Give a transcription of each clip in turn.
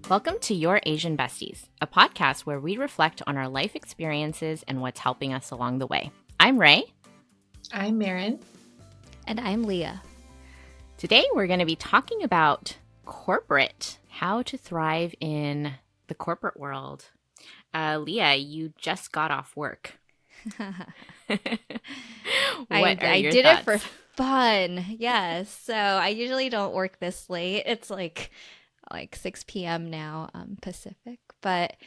Welcome to Your Asian Besties, a podcast where we reflect on our life experiences and what's helping us along the way. I'm Ray. I'm Marin. And I'm Leah. Today we're going to be talking about corporate, how to thrive in the corporate world. Leah, you just got off work. I did thoughts? it for fun. Yes. So I usually don't work this late. It's like 6 p.m. now, Pacific. But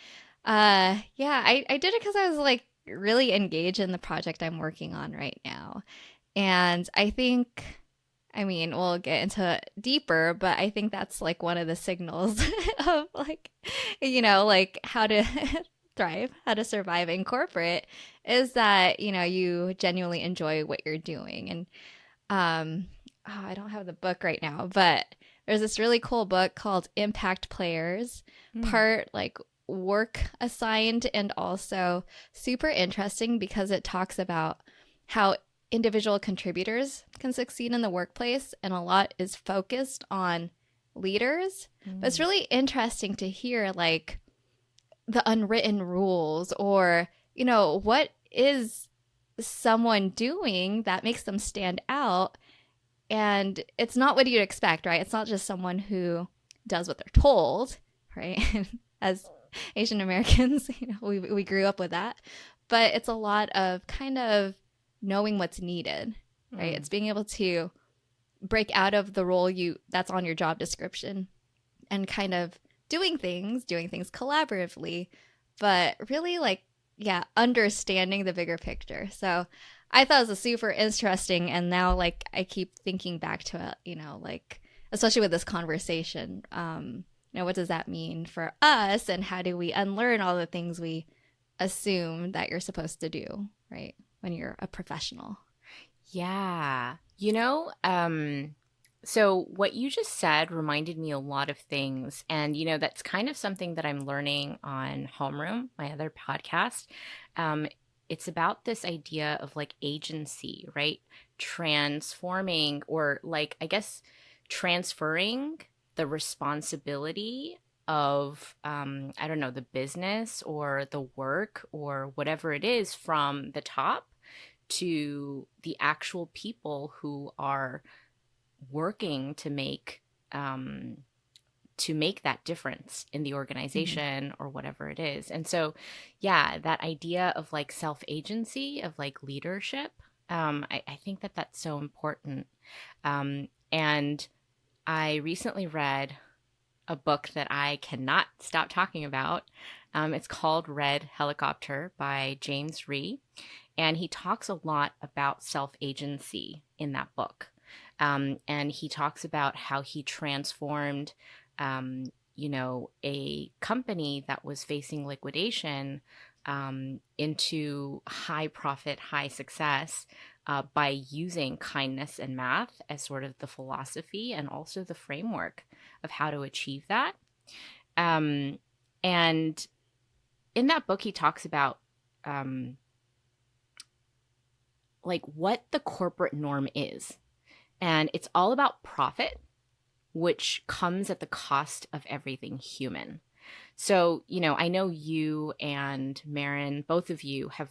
I did it because I was like really engaged in the project I'm working on right now. And we'll get into it deeper, but I think that's like one of the signals of how to thrive, how to survive in corporate is that, you genuinely enjoy what you're doing. And I don't have the book right now, but there's this really cool book called Impact Players, part like work assigned and also super interesting because it talks about how individual contributors can succeed in the workplace, and a lot is focused on leaders. But it's really interesting to hear like the unwritten rules or, what is someone doing that makes them stand out. And it's not what you'd expect, right? It's not just someone who does what they're told, right? As Asian Americans, we grew up with that. But it's a lot of kind of knowing what's needed, right? It's being able to break out of the role that's on your job description and kind of doing things collaboratively, but really understanding the bigger picture. So I thought it was super interesting, and now I keep thinking back to it, especially with this conversation, what does that mean for us, and how do we unlearn all the things we assume that you're supposed to do, right, when you're a professional? Yeah. So what you just said reminded me a lot of things. And, that's kind of something that I'm learning on Homeroom, my other podcast. It's about this idea of agency, right? Transforming or transferring the responsibility of, the business or the work or whatever it is from the top to the actual people who are working to make that difference in the organization or whatever it is. And so, yeah, that idea of self-agency, of leadership, I think that that's so important. And I recently read a book that I cannot stop talking about. It's called Red Helicopter by James Rhee. And he talks a lot about self-agency in that book. And he talks about how he transformed, a company that was facing liquidation into high profit, high success by using kindness and math as sort of the philosophy and also the framework of how to achieve that. And in that book, he talks about what the corporate norm is. And it's all about profit, which comes at the cost of everything human. So, I know you and Marin, both of you have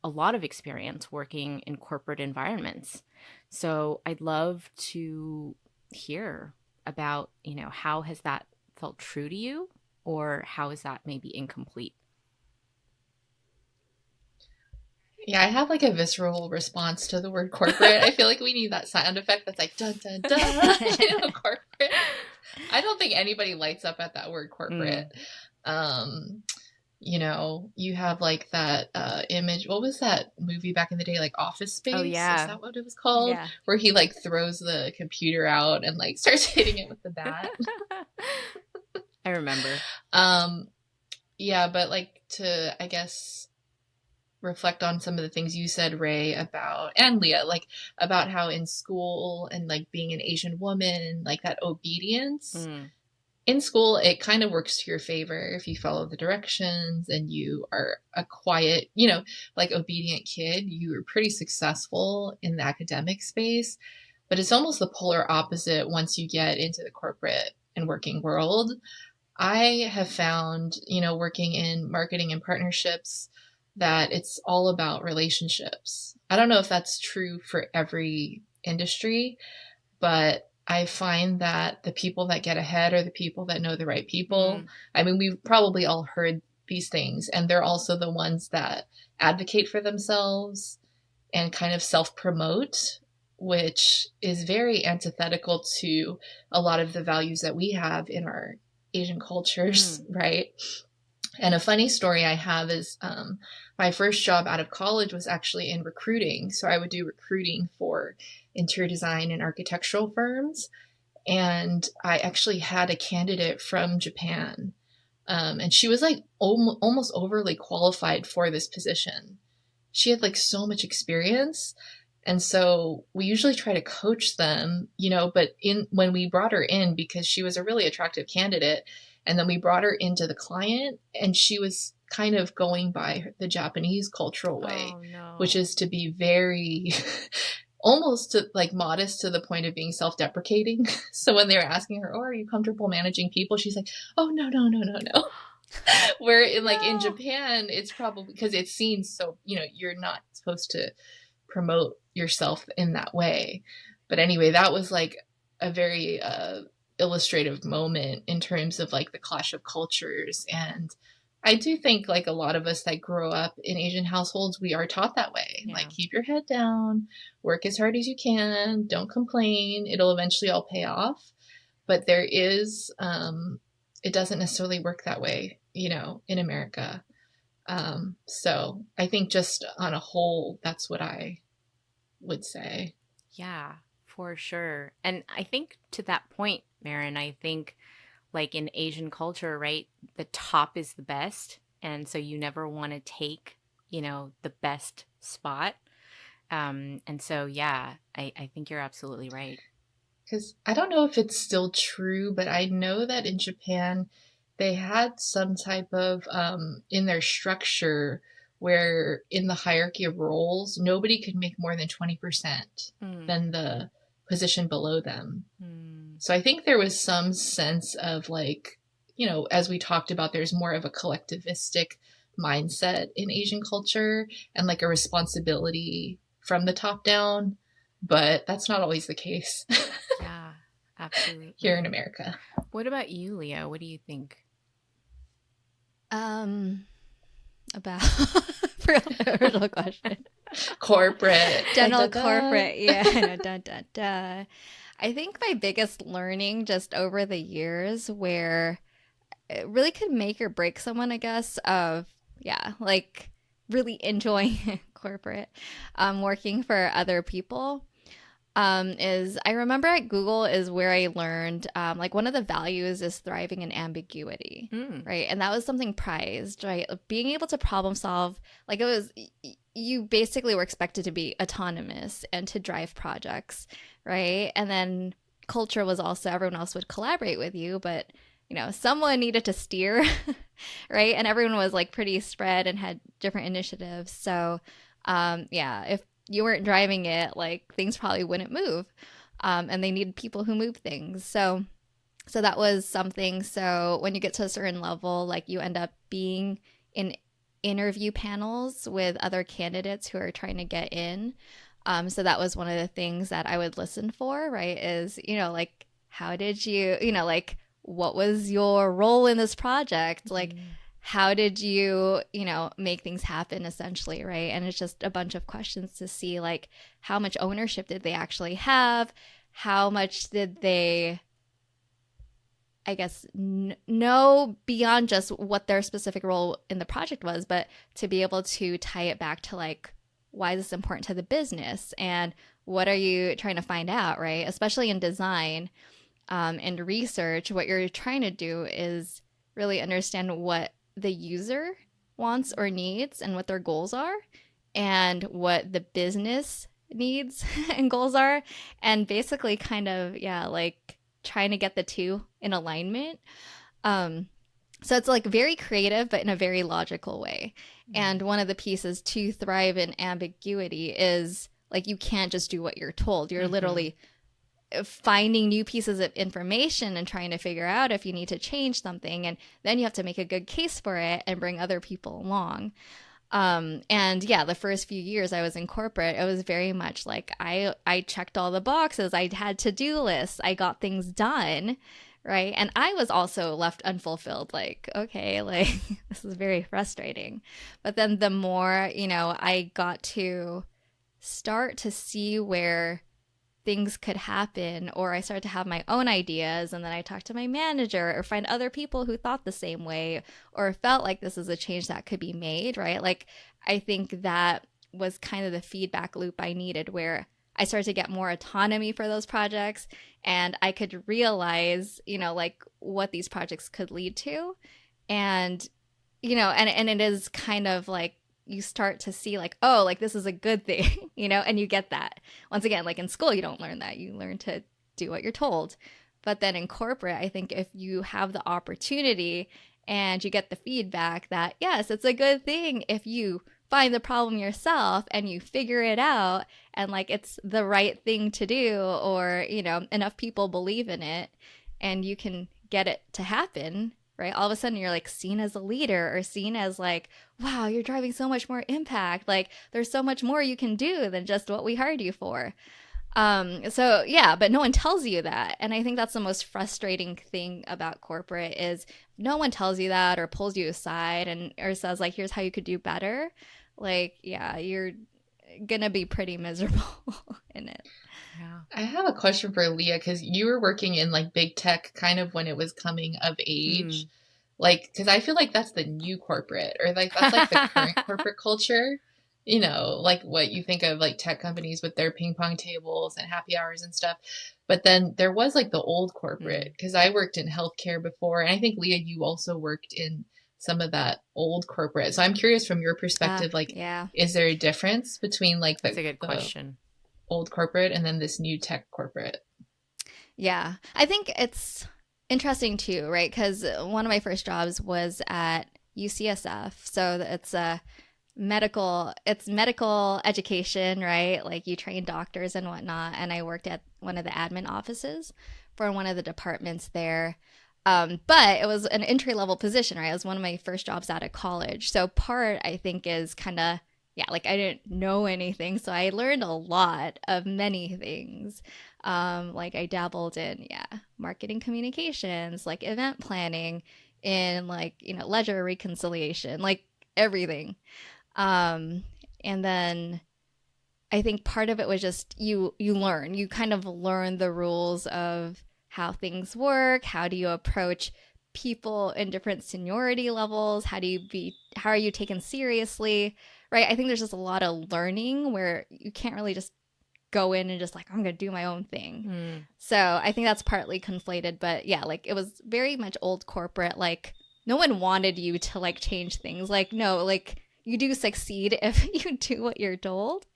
a lot of experience working in corporate environments. So I'd love to hear about, how has that felt true to you, or how is that maybe incomplete? Yeah, I have a visceral response to the word corporate. I feel like we need that sound effect that's like dun dun dun. Corporate. I don't think anybody lights up at that word corporate. You have that image. What was that movie back in the day? Office Space? Oh, yeah. Is that what it was called? Yeah. Where he throws the computer out and starts hitting it with the bat. I remember. Yeah, but to, I guess, reflect on some of the things you said, Ray, and Leah, about how in school and being an Asian woman, that obedience in school, it kind of works to your favor if you follow the directions and you are a quiet, obedient kid. You are pretty successful in the academic space, but it's almost the polar opposite once you get into the corporate and working world. I have found, working in marketing and partnerships, that it's all about relationships. I don't know if that's true for every industry, but I find that the people that get ahead are the people that know the right people. Mm. I mean, we've probably all heard these things, and they're also the ones that advocate for themselves and kind of self promote, which is very antithetical to a lot of the values that we have in our Asian cultures, Mm. right? And a funny story I have is my first job out of college was actually in recruiting. So I would do recruiting for interior design and architectural firms. And I actually had a candidate from Japan. And she was like almost overly qualified for this position. She had like so much experience. And so we usually try to coach them, but when we brought her in, because she was a really attractive candidate, and then we brought her into the client, and she was kind of going by the Japanese cultural way, Oh which no. is to be very almost to, like, modest to the point of being self-deprecating. So when they were asking her, "Oh, are you comfortable managing people?" She's like, "Oh, no, no, no, no, no." Where in No. Japan, it's probably because it's seen so, you're not supposed to promote yourself in that way. But anyway, that was like a very illustrative moment in terms of like the clash of cultures. And I do think like a lot of us that grow up in Asian households, we are taught that way. Like, Yeah. keep your head down, work as hard as you can, don't complain. It'll eventually all pay off. But there is, it doesn't necessarily work that way, in America. So I think just on a whole, that's what I would say. Yeah, for sure. And I think to that point, Marin, I think like in Asian culture, right, the top is the best. And so you never want to take, the best spot. And so, yeah, I think you're absolutely right. Because I don't know if it's still true, but I know that in Japan, they had some type of, in their structure, where in the hierarchy of roles, nobody could make more than 20% Mm. than the position below them. Mm. So I think there was some sense of like, as we talked about, there's more of a collectivistic mindset in Asian culture and like a responsibility from the top down, but that's not always the case Yeah, here in absolutely. America. What about you, Leah? What do you think? Um, about forgot the original question. Corporate. Da, da, General da. corporate, yeah. Dun, dun, dun. I think my biggest learning just over the years where it really could make or break someone, I guess, of, yeah, like really enjoying corporate, working for other people. Is I remember at Google is where I learned like one of the values is thriving in ambiguity, Mm. right? And that was something prized, right? Being able to problem solve, like it was, you basically were expected to be autonomous and to drive projects, right? And then culture was also everyone else would collaborate with you, but someone needed to steer, right? And everyone was like pretty spread and had different initiatives. So, yeah, if you weren't driving it, like things probably wouldn't move. And they needed people who move things. So that was something. So when you get to a certain level, like you end up being in interview panels with other candidates who are trying to get in. So that was one of the things that I would listen for, right? Is, like, how did you, like, what was your role in this project? Like, Mm. how did you, make things happen essentially, right? And it's just a bunch of questions to see, like, how much ownership did they actually have? How much did they, I guess, know beyond just what their specific role in the project was, but to be able to tie it back to like, why is this important to the business and what are you trying to find out, right? Especially in design and research, what you're trying to do is really understand what the user wants or needs and what their goals are and what the business needs and goals are. And basically, kind of, yeah, like trying to get the two in alignment. Um, so it's like very creative, but in a very logical way. And Mm. one of the pieces to thrive in ambiguity is like you can't just do what you're told. You're Mm-hmm. literally finding new pieces of information and trying to figure out if you need to change something. And then you have to make a good case for it and bring other people along. And yeah, the first few years I was in corporate, it was very much like I checked all the boxes. I had to-do lists. I got things done, right? And I was also left unfulfilled. Like, okay, like this is very frustrating. But then the more, I got to start to see where things could happen, or I started to have my own ideas, and then I talked to my manager or find other people who thought the same way or felt like this is a change that could be made, right? Like, I think that was kind of the feedback loop I needed, where I started to get more autonomy for those projects, and I could realize, like what these projects could lead to. And and it is kind of like you start to see like, oh, like this is a good thing, and you get that. Once again, like in school, you don't learn that. You learn to do what you're told. But then in corporate, I think if you have the opportunity and you get the feedback that, yes, it's a good thing if you find the problem yourself and you figure it out, and like it's the right thing to do, or, enough people believe in it and you can get it to happen, right? All of a sudden you're like seen as a leader, or seen as like, wow, you're driving so much more impact. Like there's so much more you can do than just what we hired you for. So yeah, but no one tells you that. And I think that's the most frustrating thing about corporate is no one tells you that or pulls you aside and or says like, here's how you could do better. Like, yeah, you're gonna be pretty miserable in it. Yeah. I have a question for Leah, because you were working in like big tech kind of when it was coming of age. Like, because I feel like that's the new corporate, or like that's like the current corporate culture, like what you think of like tech companies with their ping pong tables and happy hours and stuff. But then there was like the old corporate, because I worked in healthcare before. And I think, Leah, you also worked in some of that old corporate. So I'm curious from your perspective, like, yeah, is there a difference between like that's a good question. old corporate and then this new tech corporate? Yeah, I think it's interesting too, right? Because one of my first jobs was at UCSF, so it's a medical education, right? Like you train doctors and whatnot. And I worked at one of the admin offices for one of the departments there. But it was an entry level position, right? It was one of my first jobs out of college. So part I think is kind of, yeah, like I didn't know anything. So I learned a lot of many things. Like I dabbled in, marketing communications, like event planning, in like, ledger reconciliation, like everything. And then I think part of it was just you kind of learn the rules of how things work. How do you approach people in different seniority levels? How are you taken seriously? Right. I think there's just a lot of learning where you can't really just go in and just like, I'm going to do my own thing. So I think that's partly conflated, but yeah, like it was very much old corporate. Like no one wanted you to like change things. Like, no, like you do succeed if you do what you're told.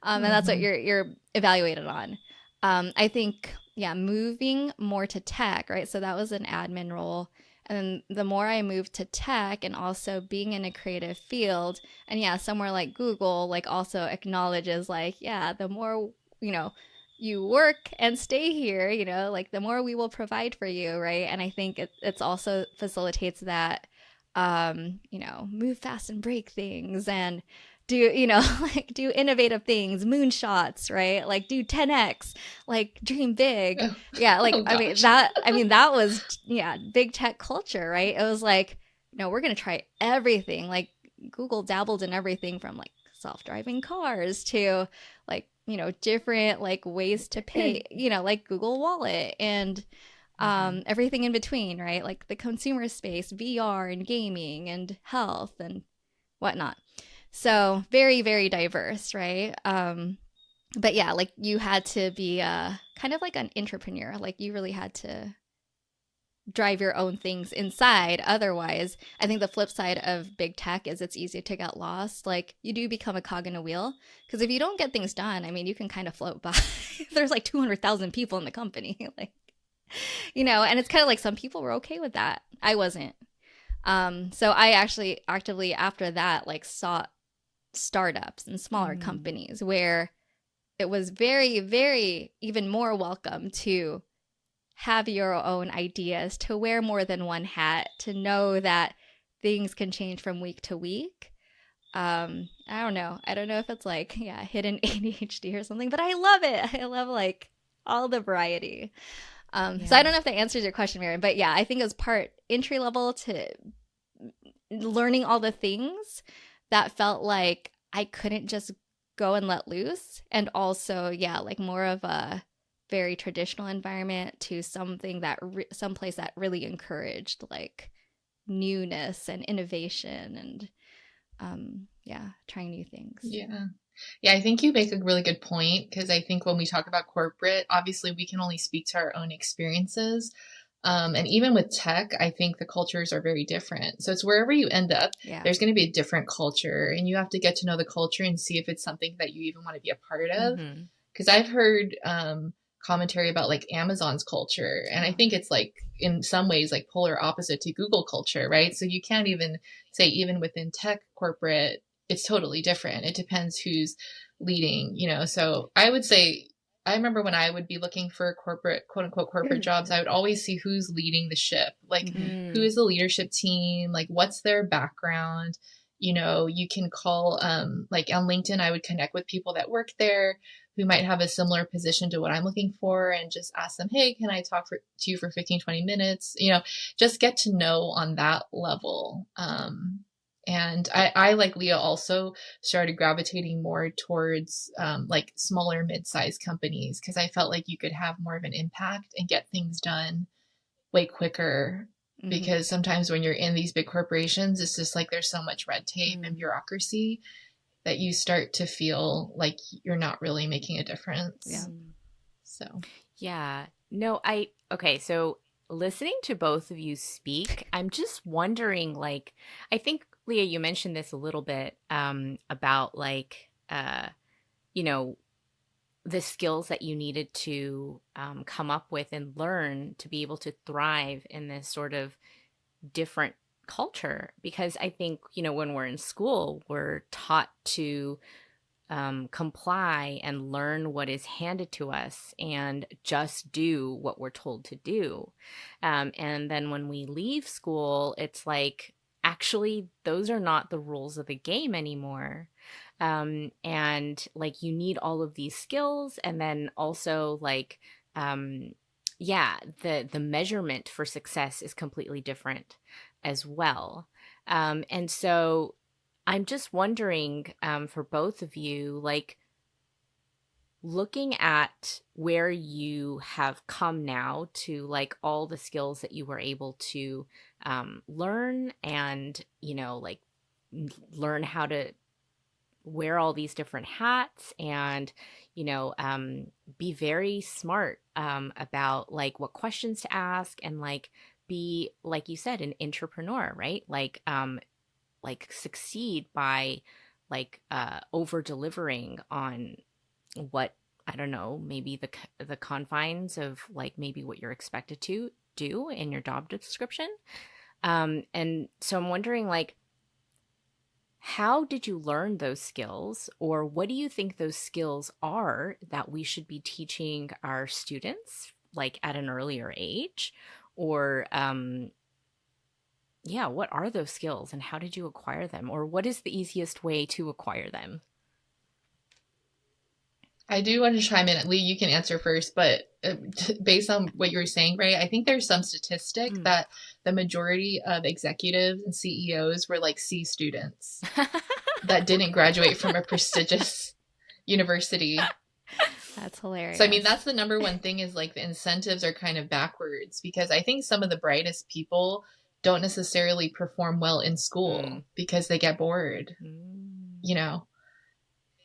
And that's what you're evaluated on. I think, moving more to tech, right? So that was an admin role. And the more I moved to tech and also being in a creative field, and somewhere like Google, like also acknowledges like, the more, you work and stay here, like the more we will provide for you, right? And I think it's also facilitates that, move fast and break things and do, like do innovative things, moonshots, right? Like do 10x, like dream big. Yeah, like that was big tech culture, right? It was like, no, we're gonna try everything. Like Google dabbled in everything from like self-driving cars to like, different like ways to pay, like Google Wallet and everything in between, right? Like the consumer space, VR and gaming and health and whatnot. So very, very diverse, right? But yeah, like you had to be kind of like an entrepreneur. Like you really had to drive your own things inside. Otherwise, I think the flip side of big tech is it's easy to get lost. Like you do become a cog in a wheel, because if you don't get things done, I mean, you can kind of float by. There's like 200,000 people in the company, like, and it's kind of like some people were okay with that. I wasn't. So I actually actively after that like sought startups and smaller companies where it was very, very even more welcome to have your own ideas, to wear more than one hat, to know that things can change from week to week. I don't know. I don't know if it's like, yeah, hidden ADHD or something, but I love it. I love like all the variety. So I Yeah. don't know if that answers your question, Mary, but yeah, I think it was part entry level to learning all the things that felt like I couldn't just go and let loose. And also, yeah, like more of a very traditional environment to something that, someplace that really encouraged like newness and innovation and, yeah, trying new things. Yeah. Yeah, I think you make a really good point because I think when we talk about corporate, obviously we can only speak to our own experiences. And even with tech, I think the cultures are very different. So it's wherever you end up, Yeah. there's going to be a different culture, and you have to get to know the culture and see if it's something that you even want to be a part of. Mm-hmm. Because I've heard commentary about like Amazon's culture, and I think it's like in some ways like polar opposite to Google culture, right? So you can't even say even within tech corporate, it's totally different. It depends who's leading, you know. So I would say I remember when I would be looking for corporate, quote unquote, corporate jobs, I would always see who's leading the ship. Like, who is the leadership team? Like, what's their background? You know, you can call, like on LinkedIn, I would connect with people that work there who might have a similar position to what I'm looking for and just ask them, hey, can I talk to you for 15, 20 minutes? You know, just get to know on that level. And I, like Leah, also started gravitating more towards like smaller mid-sized companies because I felt like you could have more of an impact and get things done way quicker. Because sometimes when you're in these big corporations, it's just like there's so much red tape and bureaucracy that you start to feel like you're not really making a difference. Yeah. So, Yeah. No, okay, so listening to both of you speak, I'm just wondering, like, I think, Leah, you mentioned this a little bit, about like, you know, the skills that you needed to come up with and learn to be able to thrive in this sort of different culture. Because I think, when we're in school, we're taught to comply and learn what is handed to us and just do what we're told to do. And then when we leave school, it's like, actually, those are not the rules of the game anymore. And like, you need all of these skills. And then also, like, yeah, the measurement for success is completely different as well. And so I'm just wondering, for both of you, like, looking at where you have come now to like all the skills that you were able to learn and, like, learn how to wear all these different hats and, be very smart about like what questions to ask and like be, like you said, an entrepreneur, right? Like succeed by like over delivering on what, I don't know, maybe the confines of like maybe what you're expected to do in your job description. And so I'm wondering, like, how did you learn those skills, or what do you think those skills are that we should be teaching our students like at an earlier age? Or yeah, what are those skills and how did you acquire them? Or what is the easiest way to acquire them? I do want to chime in. Lee, you can answer first, but based on what you were saying, Ray, I think there's some statistic that the majority of executives and CEOs were like C students that didn't graduate from a prestigious university. That's hilarious. So, I mean, that's the number one thing is like the incentives are kind of backwards because I think some of the brightest people don't necessarily perform well in school because they get bored, you know.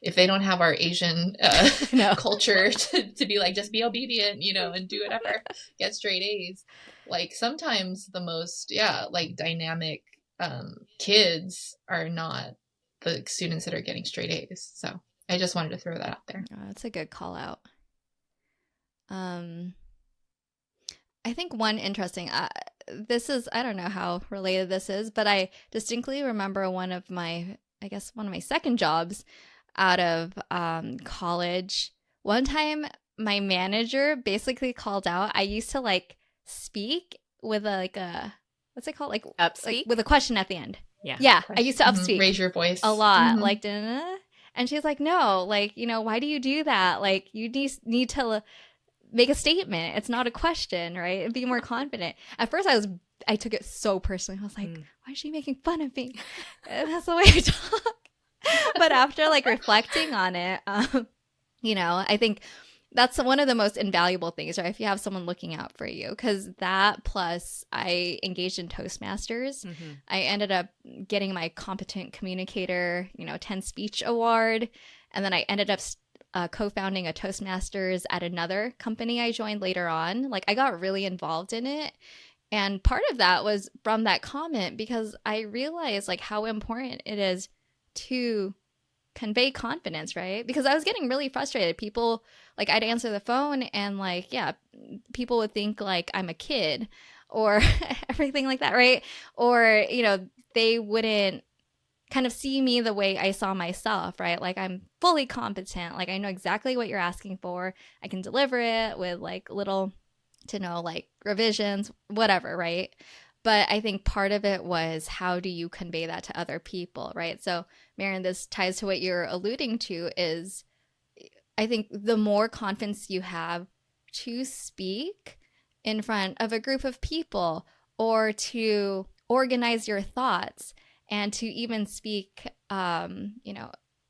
If they don't have our Asian culture to be like, just be obedient, you know, and do whatever, get straight A's. Like sometimes the most, like dynamic kids are not the students that are getting straight A's. So I just wanted to throw that out there. Oh, that's a good call out. I think one interesting, this is, I don't know how related this is, but I distinctly remember one of my second jobs out of college One time, my manager basically called out. I used to like speak with a what's it called? Like with Upspeak? a question at the end. Yeah. Yeah, I used Question. to Raise upspeak your a voice. lot, like da. And she's like, no, like, why do you do that? Like, you need to make a statement. It's not a question, right? And be more confident. At first, I took it so personally. I was like, why is she making fun of me? And that's the way I talk. But after like reflecting on it, I think that's one of the most invaluable things, right? If you have someone looking out for you, because that plus I engaged in Toastmasters. Mm-hmm. I ended up getting my competent communicator, 10 speech award. And then I ended up co-founding a Toastmasters at another company I joined later on. Like I got really involved in it. And part of that was from that comment because I realized like how important it is to convey confidence, right? Because I was getting really frustrated. People, like, I'd answer the phone and, like, yeah, people would think, like, I'm a kid or everything like that, right? Or, they wouldn't kind of see me the way I saw myself, right? Like, I'm fully competent. Like, I know exactly what you're asking for. I can deliver it with, like, little to no, like, revisions, whatever, right? But I think part of it was how do you convey that to other people, right? So, Marion, this ties to what you're alluding to is I think the more confidence you have to speak in front of a group of people or to organize your thoughts and to even speak,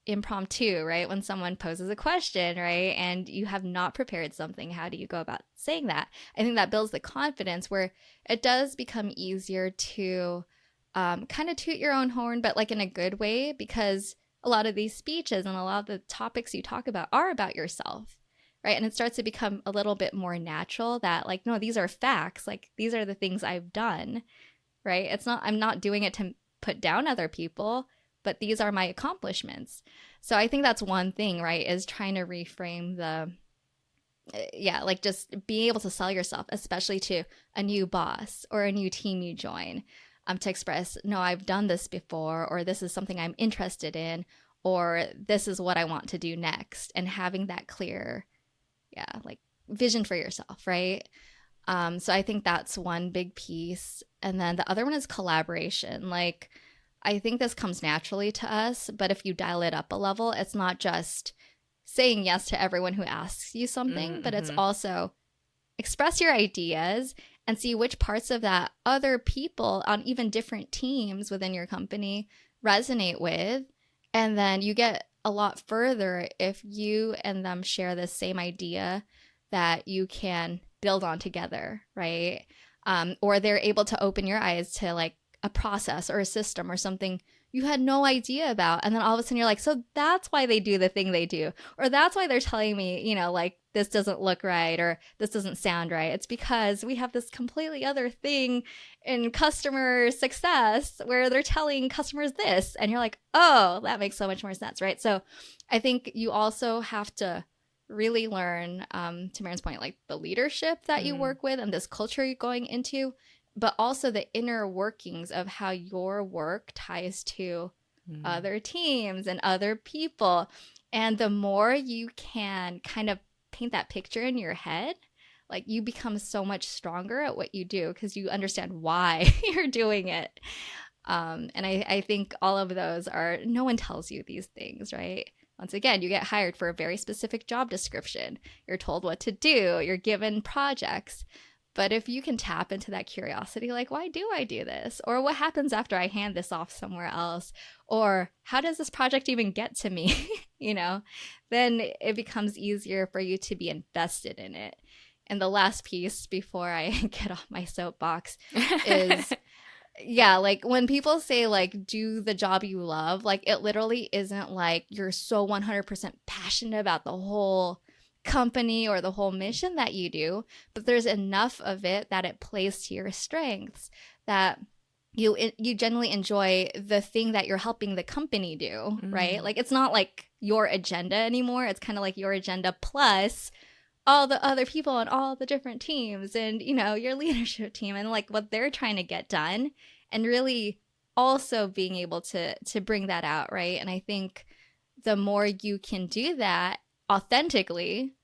impromptu, right? When someone poses a question, right? And you have not prepared something, how do you go about saying that? I think that builds the confidence where it does become easier to kind of toot your own horn, but like in a good way, because a lot of these speeches and a lot of the topics you talk about are about yourself, right? And it starts to become a little bit more natural that, like, no, these are facts. Like, these are the things I've done, right? I'm not doing it to put down other people, but these are my accomplishments. So I think that's one thing, right? Is trying to reframe like just being able to sell yourself, especially to a new boss or a new team you join, to express, no, I've done this before, or this is something I'm interested in, or this is what I want to do next, and having that clear, like vision for yourself, right? So I think that's one big piece. And then the other one is collaboration. Like, I think this comes naturally to us, but if you dial it up a level, it's not just saying yes to everyone who asks you something, but it's also express your ideas and see which parts of that other people on even different teams within your company resonate with. And then you get a lot further if you and them share the same idea that you can build on together, right? Or they're able to open your eyes to like a process or a system or something you had no idea about. And then all of a sudden you're like, so that's why they do the thing they do. Or that's why they're telling me, like this doesn't look right or this doesn't sound right. It's because we have this completely other thing in customer success where they're telling customers this. And you're like, oh, that makes so much more sense, right? So I think you also have to really learn, to Marin's point, like the leadership that you work with and this culture you're going into, but also the inner workings of how your work ties to other teams and other people. And the more you can kind of paint that picture in your head, like you become so much stronger at what you do because you understand why you're doing it. And I think all of those no one tells you these things, right? Once again, you get hired for a very specific job description. You're told what to do. You're given projects. But if you can tap into that curiosity, like, why do I do this? Or what happens after I hand this off somewhere else? Or how does this project even get to me? Then it becomes easier for you to be invested in it. And the last piece before I get off my soapbox is, like when people say like, do the job you love, like it literally isn't like you're so 100% passionate about the whole company or the whole mission that you do, but there's enough of it that it plays to your strengths, that you genuinely enjoy the thing that you're helping the company do, right? Like it's not like your agenda anymore. It's kind of like your agenda plus all the other people and all the different teams and your leadership team and like what they're trying to get done, and really also being able to bring that out, right? And I think the more you can do that, authentically,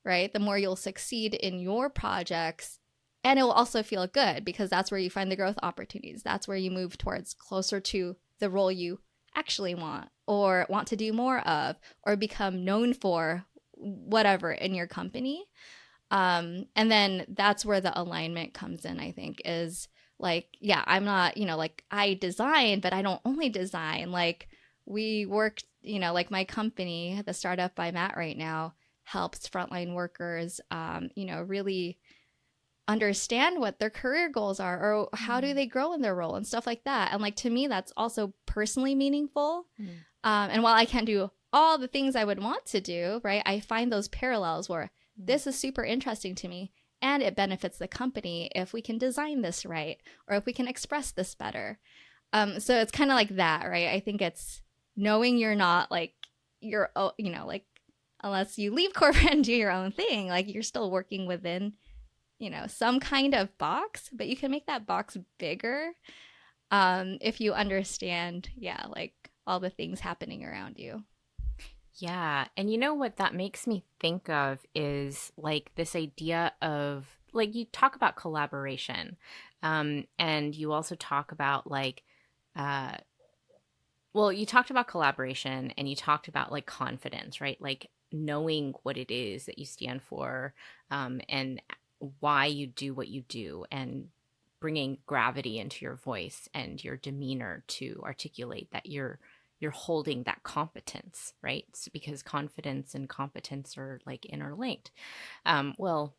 right, the more you'll succeed in your projects. And it will also feel good because that's where you find the growth opportunities. That's where you move towards closer to the role you actually want or want to do more of or become known for, whatever, in your company. And then that's where the alignment comes in, I think, is like, yeah, I'm not, like I design, but I don't only design. Like we work, like my company, the startup I'm at right now, helps frontline workers, really understand what their career goals are or how do they grow in their role and stuff like that. And like to me, that's also personally meaningful. And while I can't do all the things I would want to do, right, I find those parallels where this is super interesting to me and it benefits the company if we can design this right or if we can express this better. So it's kind of like that, right? I think it's knowing you're not like like unless you leave corporate and do your own thing, like you're still working within some kind of box, but you can make that box bigger if you understand, like all the things happening around you. Yeah. And you know what that makes me think of is like this idea of like you talk about collaboration. And you also talk about like, uh, well, you talked about collaboration and you talked about like confidence, right? Like knowing what it is that you stand for, and why you do what you do, and bringing gravity into your voice and your demeanor to articulate that you're holding that competence, right? Because confidence and competence are like interlinked. Well,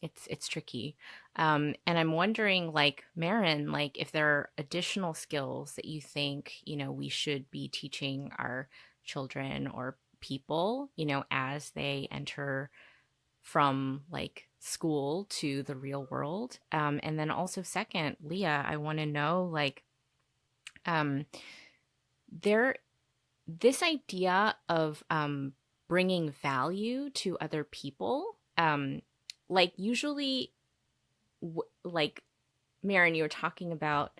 it's tricky. And I'm wondering, like, Marin, like if there are additional skills that you think, we should be teaching our children or people, as they enter from like school to the real world. And then also second, Leah, I want to know like um there this idea of bringing value to other people, like usually like Marin, you were talking about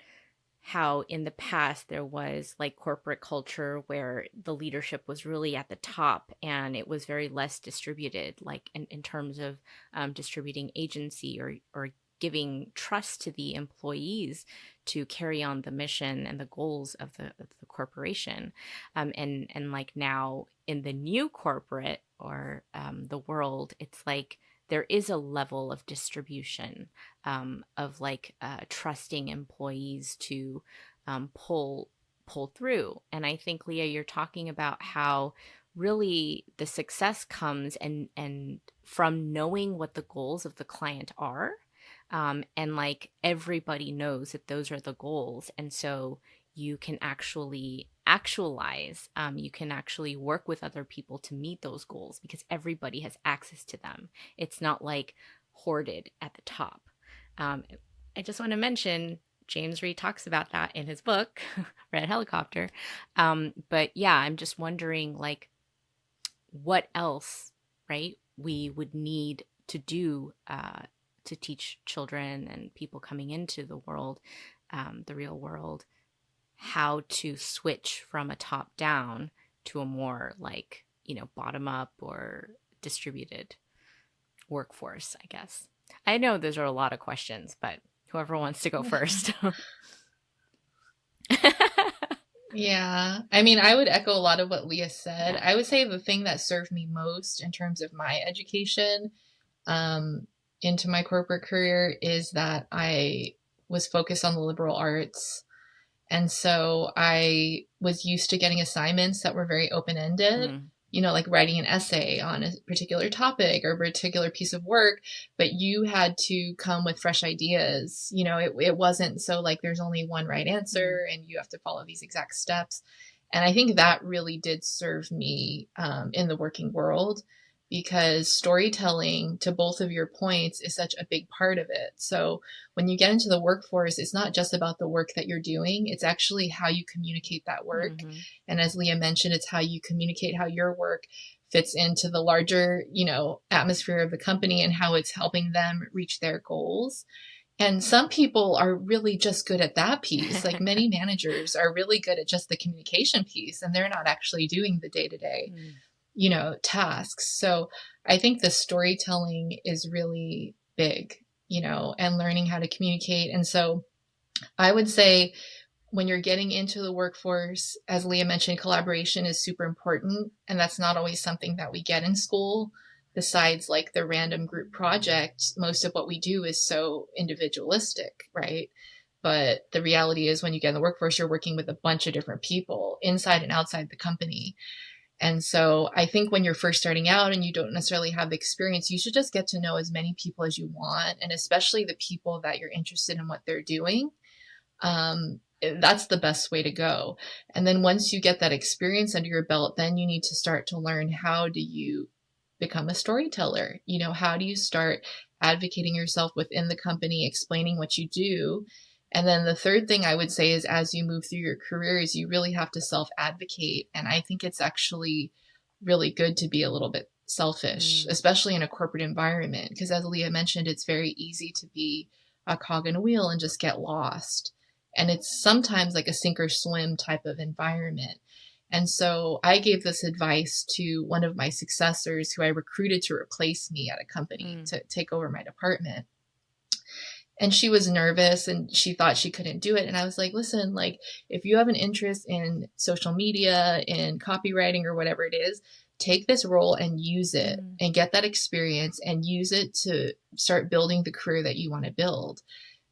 how in the past there was like corporate culture where the leadership was really at the top and it was very less distributed, like in terms of distributing agency or giving trust to the employees to carry on the mission and the goals of the corporation. And like now in the new corporate or the world, it's like there is a level of distribution, of like trusting employees to pull through. And I think, Leah, you're talking about how really the success comes and from knowing what the goals of the client are, and like everybody knows that those are the goals, and so you can actually actualize, you can actually work with other people to meet those goals because everybody has access to them. It's not like hoarded at the top. I just want to mention James Reed talks about that in his book, Red Helicopter. But yeah, I'm just wondering like what else, right, we would need to do to teach children and people coming into the world, the real world, how to switch from a top down to a more like, bottom up or distributed workforce, I guess. I know those are a lot of questions, but whoever wants to go first. Yeah, I mean, I would echo a lot of what Leah said. I would say the thing that served me most in terms of my education into my corporate career is that I was focused on the liberal arts. And so I was used to getting assignments that were very open-ended, like writing an essay on a particular topic or a particular piece of work, but you had to come with fresh ideas. It wasn't so like there's only one right answer and you have to follow these exact steps. And I think that really did serve me in the working world, because storytelling, to both of your points, is such a big part of it. So when you get into the workforce, it's not just about the work that you're doing, it's actually how you communicate that work. And as Leah mentioned, it's how you communicate how your work fits into the larger, atmosphere of the company and how it's helping them reach their goals. And some people are really just good at that piece. Like many managers are really good at just the communication piece, and they're not actually doing the day to day. tasks. So I think the storytelling is really big, and learning how to communicate. And so I would say when you're getting into the workforce, as Leah mentioned, collaboration is super important. And that's not always something that we get in school. Besides like the random group project, most of what we do is so individualistic, right? But the reality is when you get in the workforce, you're working with a bunch of different people inside and outside the company. And so I think when you're first starting out and you don't necessarily have the experience, you should just get to know as many people as you want, and especially the people that you're interested in what they're doing. That's the best way to go. And then once you get that experience under your belt, then you need to start to learn, how do you become a storyteller? How do you start advocating yourself within the company, explaining what you do? And then the third thing I would say is, as you move through your careers, you really have to self advocate. And I think it's actually really good to be a little bit selfish, especially in a corporate environment, because as Leah mentioned, it's very easy to be a cog in a wheel and just get lost. And it's sometimes like a sink or swim type of environment. And so I gave this advice to one of my successors who I recruited to replace me at a company to take over my department. And she was nervous and she thought she couldn't do it. And I was like, listen, like, if you have an interest in social media, in copywriting, or whatever it is, take this role and use it and get that experience and use it to start building the career that you want to build.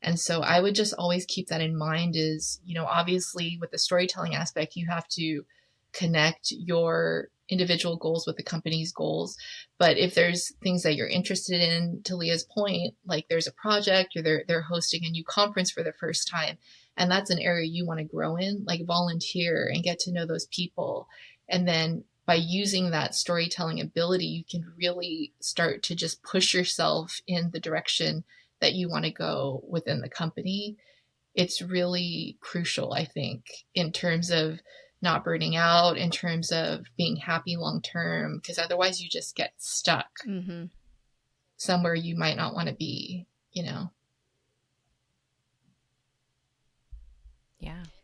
And so I would just always keep that in mind, is, obviously with the storytelling aspect, you have to connect your individual goals with the company's goals. But if there's things that you're interested in, to Leah's point, like there's a project or they're hosting a new conference for the first time, and that's an area you want to grow in, like volunteer and get to know those people. And then by using that storytelling ability, you can really start to just push yourself in the direction that you want to go within the company. It's really crucial, I think, in terms of not burning out, in terms of being happy long term, because otherwise you just get stuck somewhere you might not want to be, Yeah.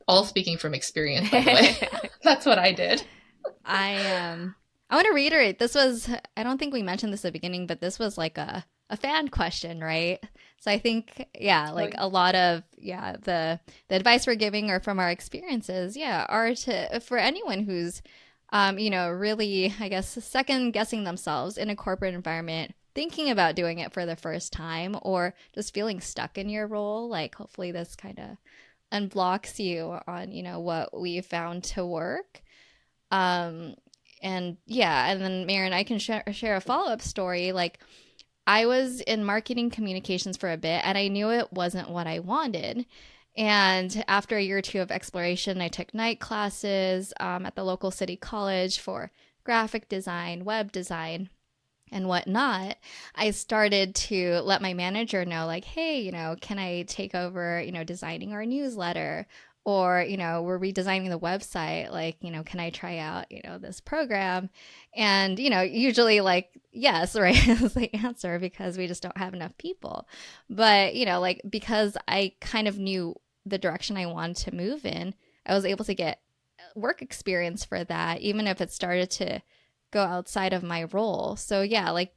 All speaking from experience, by the way. That's what I did. I want to reiterate, this was, I don't think we mentioned this at the beginning, but this was like a fan question, right? So I think, like a lot of, the advice we're giving are from our experiences, are for anyone who's, really, I guess, second guessing themselves in a corporate environment, thinking about doing it for the first time, or just feeling stuck in your role. Like, hopefully this kind of unblocks you on, what we found to work. And then Maren, I can share a follow-up story. Like, I was in marketing communications for a bit, and I knew it wasn't what I wanted. And after a year or two of exploration, I took night classes at the local city college for graphic design, web design, and whatnot. I started to let my manager know, like, hey, can I take over, designing our newsletter? Or, we're redesigning the website. Like, can I try out, this program? And, usually like, yes, right, is the answer, because we just don't have enough people. But, like, because I kind of knew the direction I wanted to move in, I was able to get work experience for that, even if it started to go outside of my role. So like,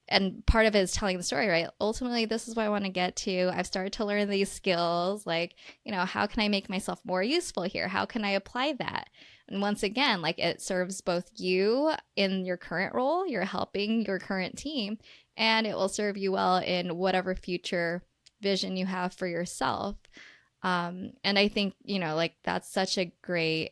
and part of it is telling the story, right? Ultimately, this is what I want to get to. I've started to learn these skills. Like, how can I make myself more useful here? How can I apply that? And once again, like, it serves both you in your current role, you're helping your current team, and it will serve you well in whatever future vision you have for yourself. And I think, like, that's such a great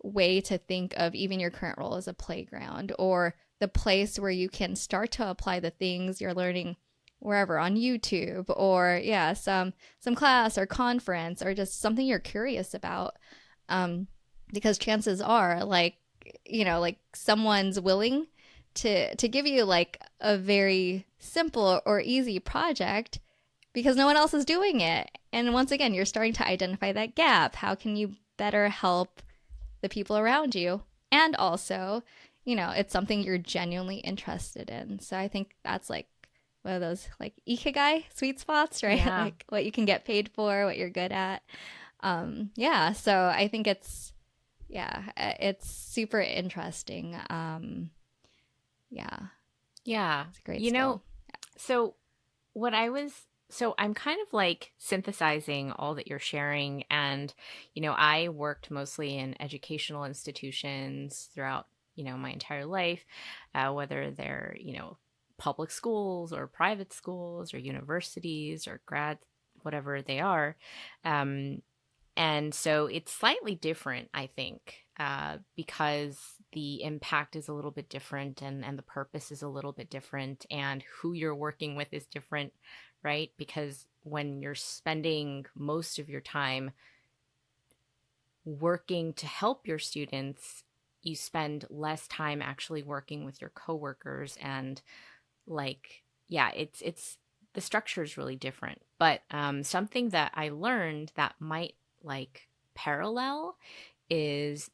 way to think of even your current role as a playground, or the place where you can start to apply the things you're learning wherever, on YouTube, or some class or conference, or just something you're curious about, because chances are, like, like, someone's willing to give you like a very simple or easy project because no one else is doing it. And once again, you're starting to identify that gap. How can you better help the people around you? And also, it's something you're genuinely interested in. So I think that's like one of those like ikigai sweet spots, right? Yeah. Like what you can get paid for, what you're good at. So I think it's super interesting. Yeah, Yeah. it's a great You skill. know, so so I'm kind of like synthesizing all that you're sharing. And, I worked mostly in educational institutions throughout, my entire life, whether they're, public schools or private schools or universities or grad, whatever they are. Um, And so it's slightly different, I think, because the impact is a little bit different, and the purpose is a little bit different, and who you're working with is different, right? Because when you're spending most of your time working to help your students, you spend less time actually working with your coworkers. And like, yeah, it's the structure is really different. But something that I learned that might like parallel is,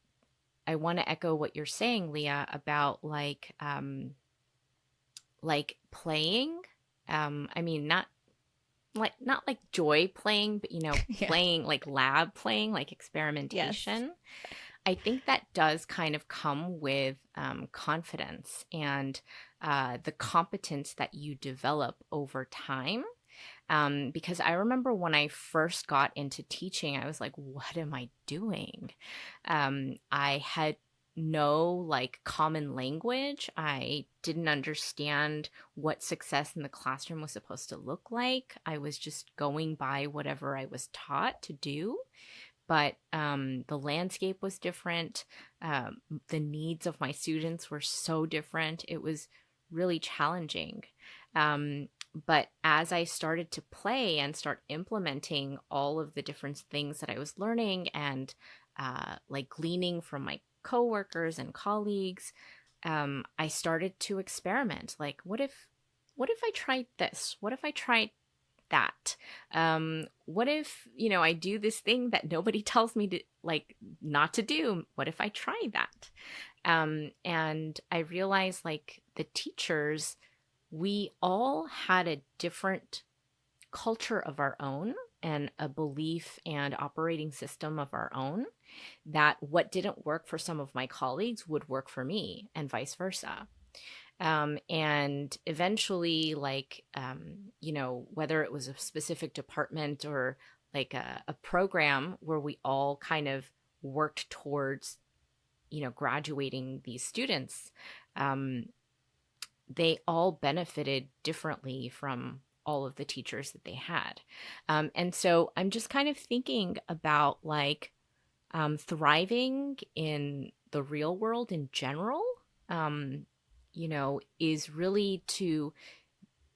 I want to echo what you're saying, Leah, about like playing. I mean, not like joy playing, but Yeah. playing like lab playing, like Yes. experimentation. I think that does kind of come with confidence and the competence that you develop over time. Because I remember when I first got into teaching, I was like, what am I doing? I had no like common language. I didn't understand what success in the classroom was supposed to look like. I was just going by whatever I was taught to do. But the landscape was different. The needs of my students were so different. It was really challenging. Um, but as I started to play and start implementing all of the different things that I was learning, and like gleaning from my coworkers and colleagues, I started to experiment. Like, what if I tried this? What if I tried that? What if, I do this thing that nobody tells me to like not to do? What if I try that? And I realized like the teachers, we all had a different culture of our own and a belief and operating system of our own, that what didn't work for some of my colleagues would work for me, and vice versa. And eventually, like, whether it was a specific department or like a program where we all kind of worked towards, graduating these students, um, they all benefited differently from all of the teachers that they had. And so I'm just kind of thinking about like thriving in the real world in general, um, is really to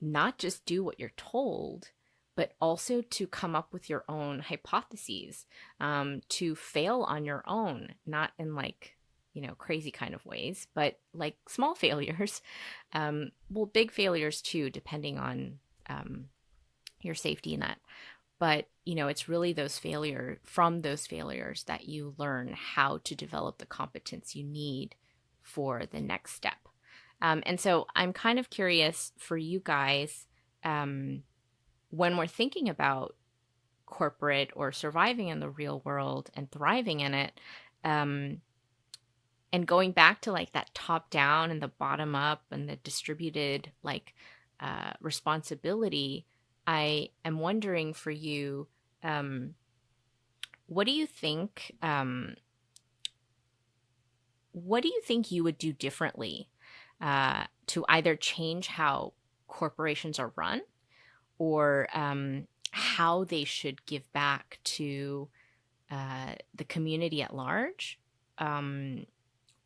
not just do what you're told, but also to come up with your own hypotheses, to fail on your own, not in like, crazy kind of ways, but like small failures. Well, big failures too, depending on your safety net. But, it's really from those failures that you learn how to develop the competence you need for the next step. And so I'm kind of curious for you guys, um, when we're thinking about corporate or surviving in the real world and thriving in it, um, and going back to like that top down and the bottom up and the distributed like responsibility, I am wondering for you, um, what do you think? What do you think you would do differently to either change how corporations are run, or how they should give back to the community at large, um,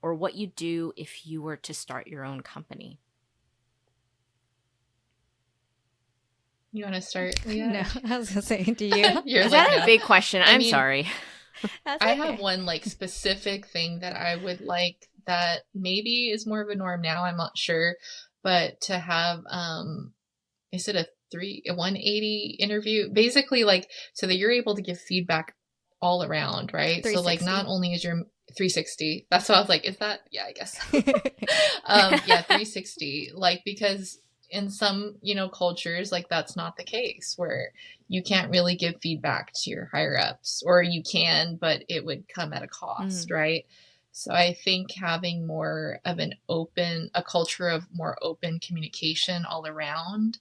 or what you do if you were to start your own company? You want to start, No, Leah? I was gonna say, do you? You're Is like, that a no. big question? I I'm mean, sorry. That's I have okay. one like specific thing that I would like that maybe is more of a norm now, I'm not sure, but to have is it a 180 interview? Basically like so that you're able to give feedback all around, right? So like not 360. only is your 360, that's what I was like, is that yeah, I guess. Yeah, 360. Like because in some, cultures, like that's not the case where you can't really give feedback to your higher ups, or you can, but it would come at a cost, Mm. right? So I think having more of a culture of more open communication all around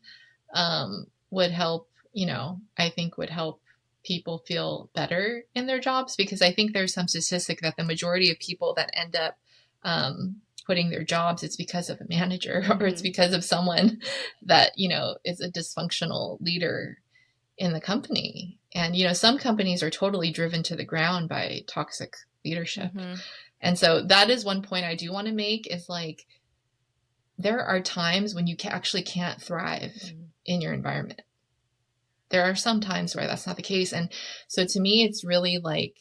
would help, I think would help people feel better in their jobs, because I think there's some statistic that the majority of people that end up quitting their jobs, it's because of a manager or it's because of someone that, is a dysfunctional leader in the company. And, some companies are totally driven to the ground by toxic leadership. And so that is one point I do want to make, is like, there are times when you actually can't thrive in your environment. There are some times where that's not the case. And so to me, it's really like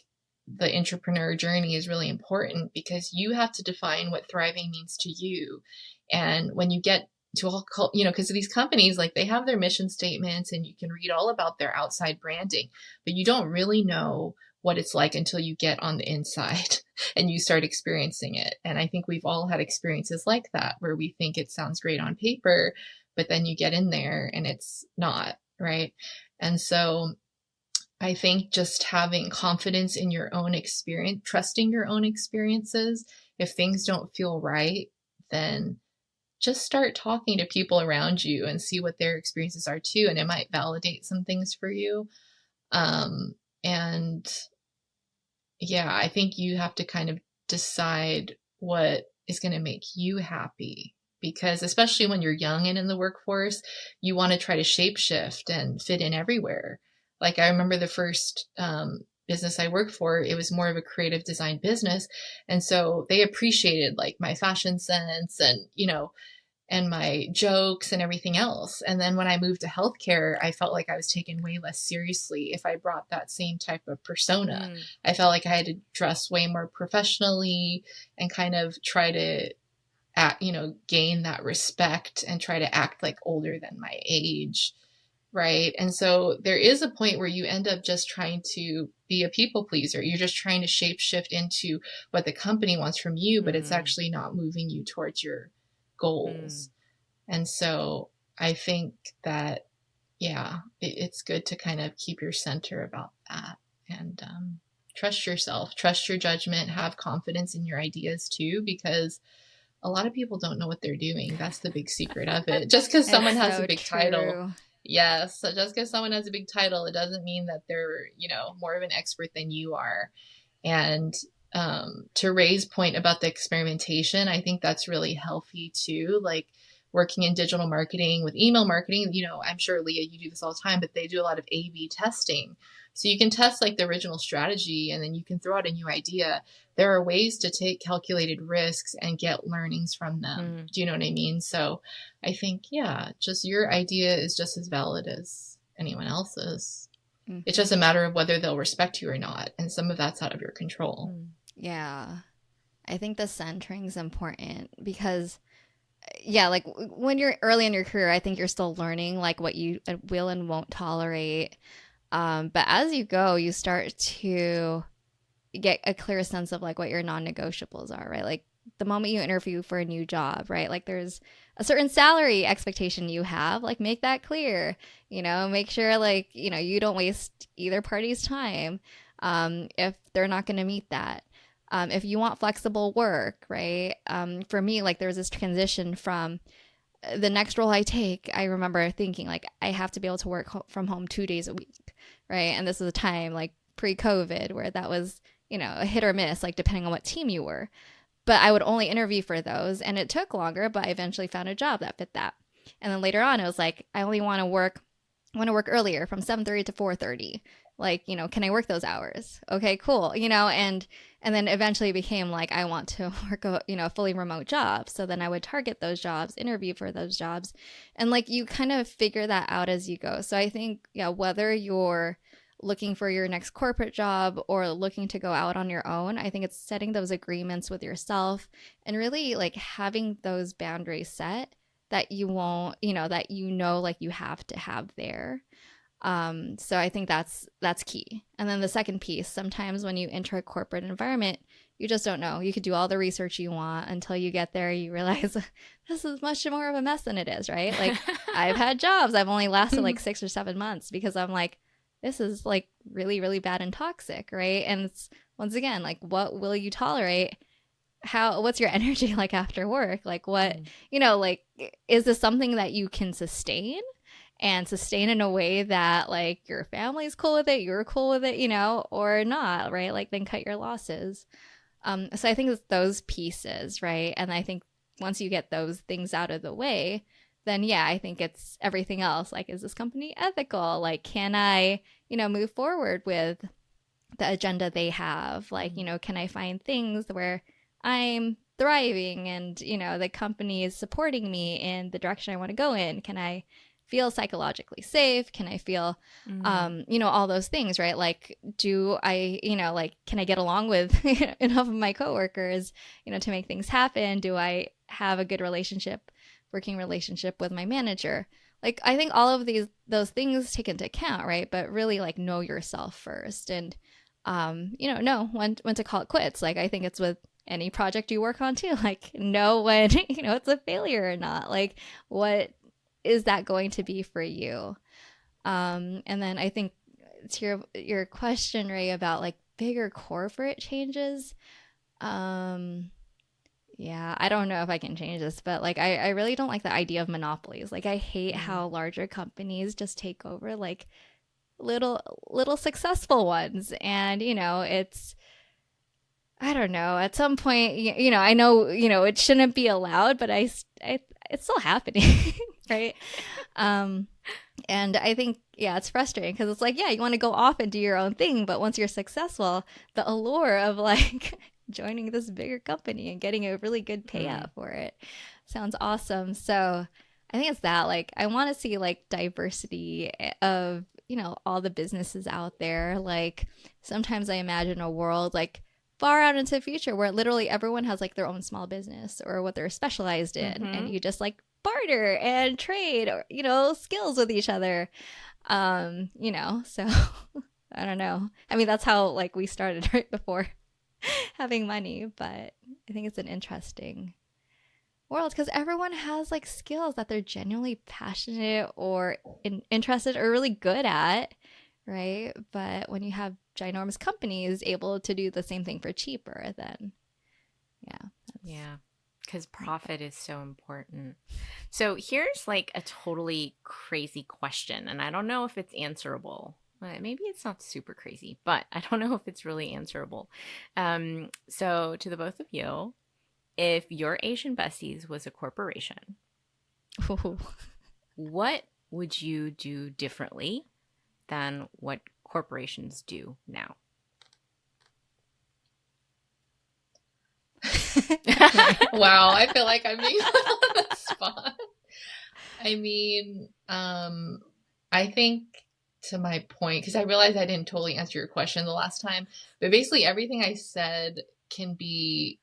the entrepreneur journey is really important, because you have to define what thriving means to you. And when you get to all, because these companies, like, they have their mission statements and you can read all about their outside branding, but you don't really know what it's like until you get on the inside and you start experiencing it. And I think we've all had experiences like that, where we think it sounds great on paper, but then you get in there and it's not, right? And so I think just having confidence in your own experience, trusting your own experiences. If things don't feel right, then just start talking to people around you and see what their experiences are too. And it might validate some things for you. And yeah, I think you have to kind of decide what is going to make you happy, because especially when you're young and in the workforce, you want to try to shapeshift and fit in everywhere. Like, I remember the first business I worked for, it was more of a creative design business. And so they appreciated like my fashion sense and, and my jokes and everything else. And then when I moved to healthcare, I felt like I was taken way less seriously if I brought that same type of persona. I felt like I had to dress way more professionally and kind of try to gain that respect and try to act like older than my age. Right. And so there is a point where you end up just trying to be a people pleaser. You're just trying to shape shift into what the company wants from you, but it's actually not moving you towards your goals. And so I think that, yeah, it's good to kind of keep your center about that, and trust yourself, trust your judgment, have confidence in your ideas too, because a lot of people don't know what they're doing. That's the big secret of it. Just because someone has a big title. Yes. So just because someone has a big title, it doesn't mean that they're, more of an expert than you are. And to Ray's point about the experimentation, I think that's really healthy too. Like, working in digital marketing with email marketing, I'm sure, Leah, you do this all the time, but they do a lot of A/B testing. So you can test like the original strategy and then you can throw out a new idea. There are ways to take calculated risks and get learnings from them. Do you know what I mean? So I think, yeah, just your idea is just as valid as anyone else's. It's just a matter of whether they'll respect you or not. And some of that's out of your control. Yeah. I think the centering is important because, yeah, like when you're early in your career, I think you're still learning like what you will and won't tolerate. But as you go, you start to get a clear sense of like what your non-negotiables are, right? Like the moment you interview for a new job, right? Like there's a certain salary expectation you have, like make that clear, make sure like, you don't waste either party's time if they're not going to meet that. If you want flexible work, right? For me, like there was this transition from the next role I take, I remember thinking like I have to be able to work from home 2 days a week, right? And this is a time like pre-COVID where that was, a hit or miss, like depending on what team you were. But I would only interview for those, and it took longer, but I eventually found a job that fit that. And then later on, it was like I only want to work earlier from 7:30 to 4:30. Like, can I work those hours? Okay, cool. And then eventually it became like I want to work a fully remote job. So then I would target those jobs, interview for those jobs, and like you kind of figure that out as you go. So I think, yeah, whether you're looking for your next corporate job or looking to go out on your own, I think it's setting those agreements with yourself and really like having those boundaries set that you won't, that like you have to have there. So I think that's key. And then the second piece, sometimes when you enter a corporate environment, you just don't know. You could do all the research you want until you get there. You realize this is much more of a mess than it is, right? Like I've had jobs. I've only lasted like 6 or 7 months because I'm like, this is like really, really bad and toxic, right? And it's once again, like what will you tolerate what's your energy like after work? Like what, Mm. like, is this something that you can sustain and sustain in a way that like your family's cool with it, you're cool with it, or not, right? Like then cut your losses. So I think it's those pieces, right? And I think once you get those things out of the way, then yeah, I think it's everything else. Like, is this company ethical? Like, can I, move forward with the agenda they have? Like, Mm. can I find things where I'm thriving and, the company is supporting me in the direction I want to go in? Can I feel psychologically safe? Can I feel, Mm. all those things, right? Like, do I, like, can I get along with enough of my coworkers, to make things happen? Do I have a good working relationship with my manager? Like, I think all of those things take into account, right? But really, like, know yourself first and, know when to call it quits. Like, I think it's with any project you work on too. Like, know when, it's a failure or not. Like, what is that going to be for you? And then I think to your question, Ray, about like bigger corporate changes. Um, yeah, I don't know if I can change this, but like I really don't like the idea of monopolies. Like I hate Mm. how larger companies just take over like little successful ones. And it's, I don't know, at some point, I know, it shouldn't be allowed, but it's still happening. Right. um and I think, yeah, it's frustrating because it's like, yeah, you want to go off and do your own thing, but once you're successful, the allure of like joining this bigger company and getting a really good Mm. payout for it sounds awesome. So I think it's that, like, I want to see like diversity of, all the businesses out there. Like sometimes I imagine a world like far out into the future where literally everyone has like their own small business or what they're specialized in, and Mm-hmm. you just like barter and trade or skills with each other. So I don't know, I mean, that's how like we started right before having money, but I think it's an interesting world because everyone has like skills that they're genuinely passionate or interested or really good at, right? But when you have ginormous companies able to do the same thing for cheaper, then yeah, that's Yeah, because my thought. profit is so important. So here's like a totally crazy question, and I don't know if it's answerable. Maybe it's not super crazy, but I don't know if it's really answerable. So to the both of you, if your Asian Besties was a corporation, Ooh. what would you do differently than what corporations do now? Wow, I feel like I'm being put on the spot. I mean, I think to my point, because I realized I didn't totally answer your question the last time, but basically everything I said can be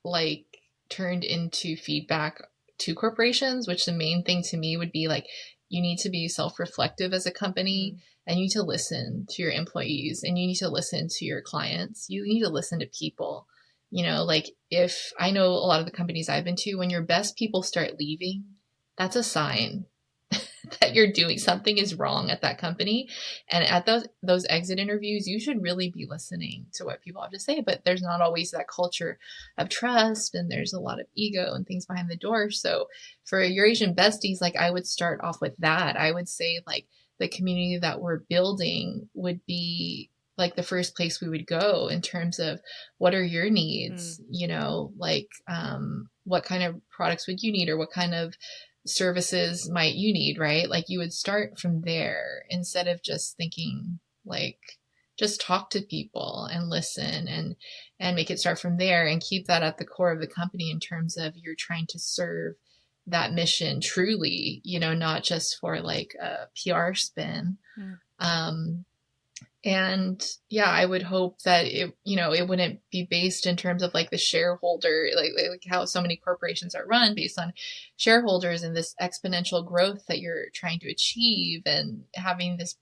like turned into feedback to corporations, which the main thing to me would be like you need to be self-reflective as a company, Mm. and you need to listen to your employees, and you need to listen to your clients. You need to listen to people. Like if I know a lot of the companies I've been to, when your best people start leaving, that's a sign that you're doing something is wrong at that company. And at those exit interviews, you should really be listening to what people have to say. But there's not always that culture of trust, and there's a lot of ego and things behind the door. So for your Asian besties, like I would start off with that. I would say like the community that we're building would be like the first place we would go in terms of what are your Mm. needs, like what kind of products would you need, or what kind of services might you need, right? Like you would start from there instead of just thinking like just talk to people and listen, and make it start from there, and keep that at the core of the company in terms of you're trying to serve that mission truly, not just for like a PR spin. Mm. Um, and yeah, I would hope that it wouldn't be based in terms of like the shareholder, like how so many corporations are run based on shareholders and this exponential growth that you're trying to achieve, and having this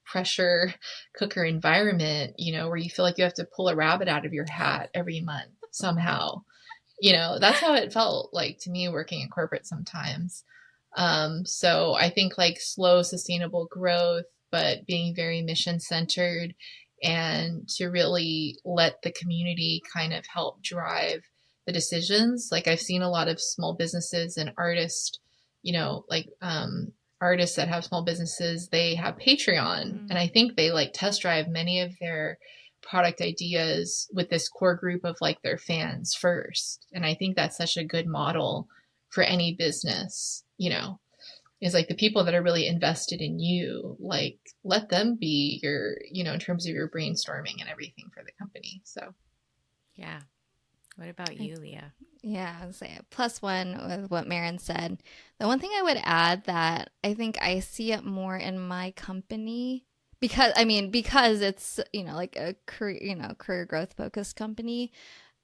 pressure cooker environment, where you feel like you have to pull a rabbit out of your hat every month somehow. That's how it felt like to me working in corporate sometimes. So I think like slow, sustainable growth, but being very mission centered, and to really let the community kind of help drive the decisions. Like I've seen a lot of small businesses and artists, like artists that have small businesses, they have Patreon, and I think they like test drive many of their product ideas with this core group of like their fans first. And I think that's such a good model for any business, is like the people that are really invested in you, like let them be your, in terms of your brainstorming and everything for the company. So Yeah. What about you, Leah? Yeah, I would say +1 with what Marin said. The one thing I would add that I think I see it more in my company because it's, like a career, career growth focused company,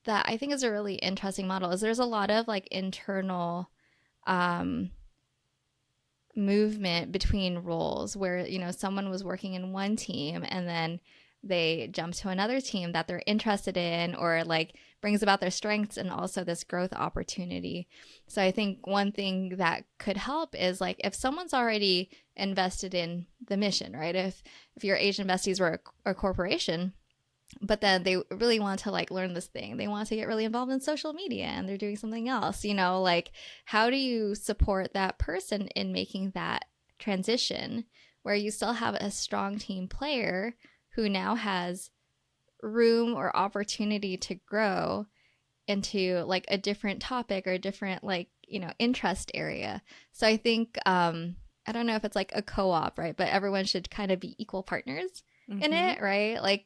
that I think is a really interesting model is there's a lot of like internal um movement between roles where someone was working in one team and then they jump to another team that they're interested in or like brings about their strengths and also this growth opportunity. So I think one thing that could help is like if someone's already invested in the mission, right? If your Asian besties were a corporation, but then they really want to like learn this thing, they want to get really involved in social media and they're doing something else, like how do you support that person in making that transition where you still have a strong team player who now has room or opportunity to grow into like a different topic or a different like interest area. So I think I don't know if it's like a co-op, right, but everyone should kind of be equal partners in it, right? Like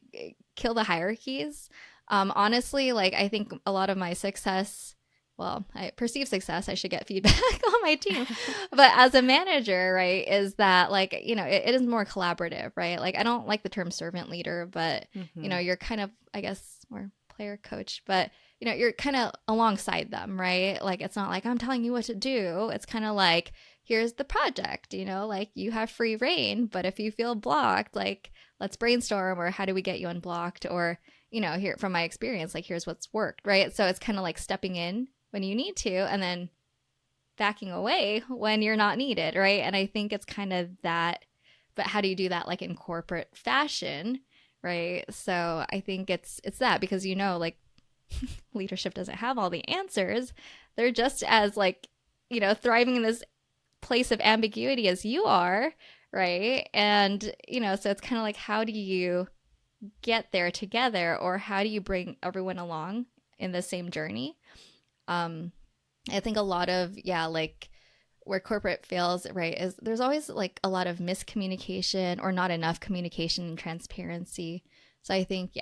kill the hierarchies. Honestly, like I think a lot of my success, well, I perceive success, I should get feedback on my team, but as a manager, right, is that like it is more collaborative, right? Like I don't like the term servant leader, but you're kind of, I guess, more player coach, but you're kind of alongside them, right? Like it's not like I'm telling you what to do. It's kind of like, here's the project, like you have free reign, but if you feel blocked, like let's brainstorm, or how do we get you unblocked, or here from my experience, like here's what's worked, right? So it's kind of like stepping in when you need to and then backing away when you're not needed, right? And I think it's kind of that, but how do you do that like in corporate fashion, right? So I think it's that, because like leadership doesn't have all the answers. They're just as like thriving in this place of ambiguity as you are, right? And so it's kind of like, how do you get there together, or how do you bring everyone along in the same journey? I think a lot of, like where corporate fails, right, is there's always like a lot of miscommunication or not enough communication and transparency. So I think,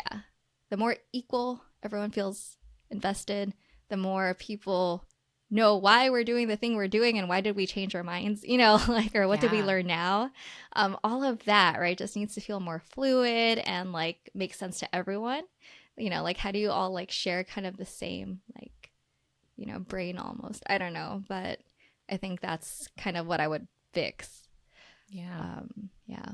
the more equal everyone feels invested, the more people know why we're doing the thing we're doing and why did we change our minds, like, or what did we learn now? All of that, right, just needs to feel more fluid and like make sense to everyone. Like how do you all like share kind of the same like brain almost. I don't know, but I think that's kind of what I would fix. Yeah. Yeah.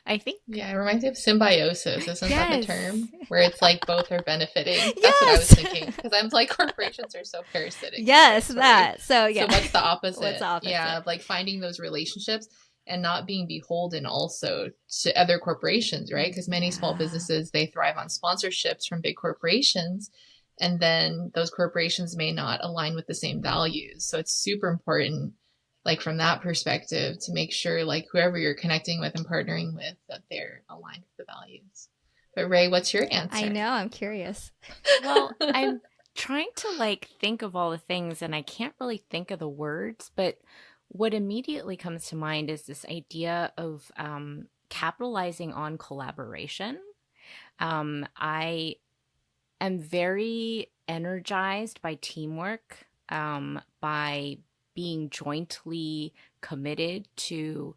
I think. Yeah, it reminds me of symbiosis. Isn't that the term? Where it's like both are benefiting. Yes. That's what I was thinking. Because I'm like, corporations are so parasitic. Yes, that. So, So what's the opposite? What's the opposite? Yeah, like finding those relationships and not being beholden also to other corporations, right? Because many small businesses, they thrive on sponsorships from big corporations. And then those corporations may not align with the same values. So it's super important, like from that perspective, to make sure like whoever you're connecting with and partnering with, that they're aligned with the values. But Ray, what's your answer? I know, I'm curious. Well, I'm trying to like think of all the things and I can't really think of the words, but what immediately comes to mind is this idea of capitalizing on collaboration. I am very energized by teamwork, by being jointly committed to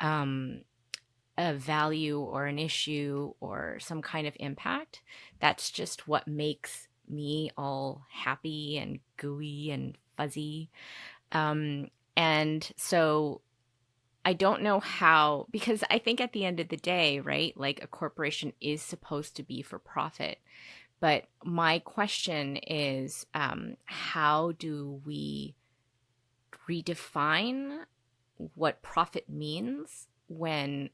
a value or an issue or some kind of impact. That's just what makes me all happy and gooey and fuzzy. And so I don't know how, because I think at the end of the day, right, like a corporation is supposed to be for profit. But my question is, how do we redefine what profit means when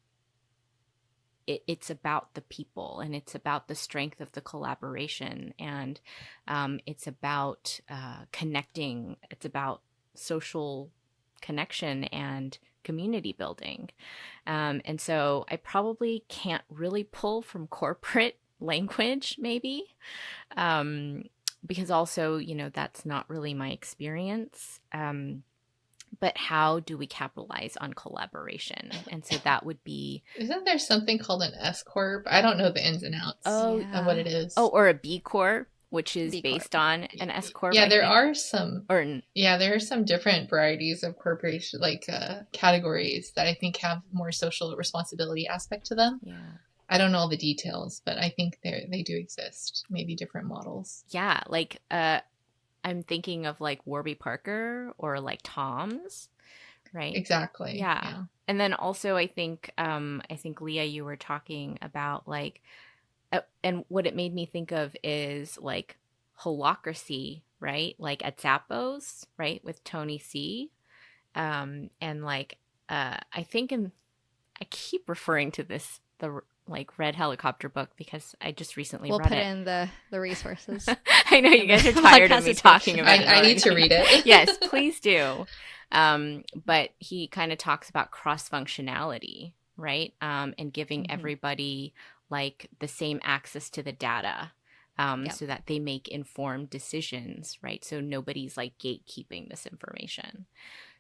it's about the people, and it's about the strength of the collaboration, and it's about connecting. It's about social connection and community building. And so I probably can't really pull from corporate language, maybe, because also, that's not really my experience. But how do we capitalize on collaboration? And so that would be... Isn't there something called an S Corp? I don't know the ins and outs Oh, of what it is. Oh, or a B Corp, which is B Corp. based on an S Corp. Yeah, I there think. are some. Or Yeah, there are some different varieties of corporation, like categories that I think have more social responsibility aspect to them. yeah. I don't know all the details, but I think they do exist. Maybe different models. Yeah, like I'm thinking of like Warby Parker or like Tom's, right? Exactly. Yeah. And then also I think Leah, you were talking about like and what it made me think of is like holacracy, right? Like at Zappos, right? With Tony C. And like I think I keep referring to the like Red Helicopter book because I just recently We'll read put it. in the resources. I know you guys are tired of me talking about it. I need to read it. Yes, please do. But he kind of talks about cross-functionality, right? And giving everybody like the same access to the data so that they make informed decisions, right? So nobody's like gatekeeping this information.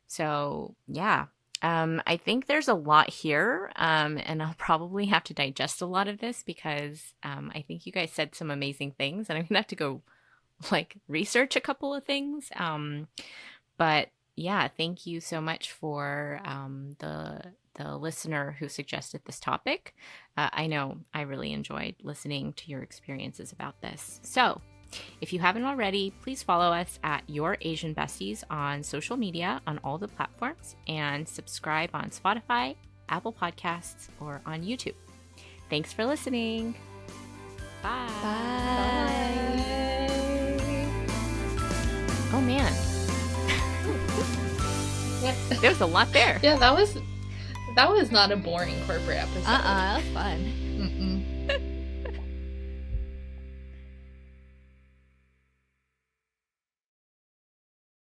So yeah. I think there's a lot here, and I'll probably have to digest a lot of this because I think you guys said some amazing things, and I'm gonna have to go like research a couple of things. But yeah, thank you so much for the listener who suggested this topic. I know I really enjoyed listening to your experiences about this. So if you haven't already, please follow us at Your Asian Besties on social media on all the platforms and subscribe on Spotify, Apple Podcasts, or on YouTube. Thanks for listening. Bye. Bye. Oh man. There was a lot there. Yeah, that was not a boring corporate episode. That was fun. Mm-mm.